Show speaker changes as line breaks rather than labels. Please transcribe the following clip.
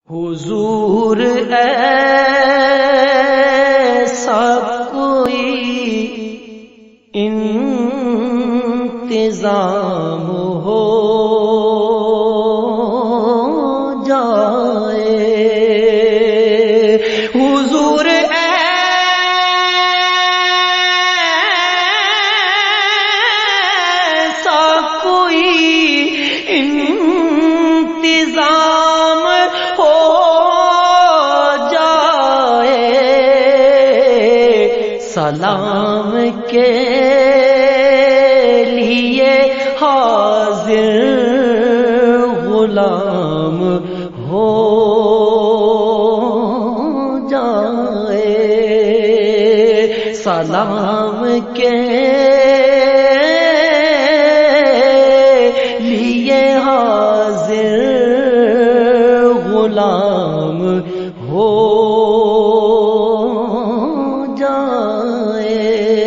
حضور ایسا کوئی انتظام ہو جائے، حضور ایسا کوئی انتظام ہو جائے، سلام کے لیے حاضر غلام ہو جائے، سلام کے لیے حاضر غلام ہو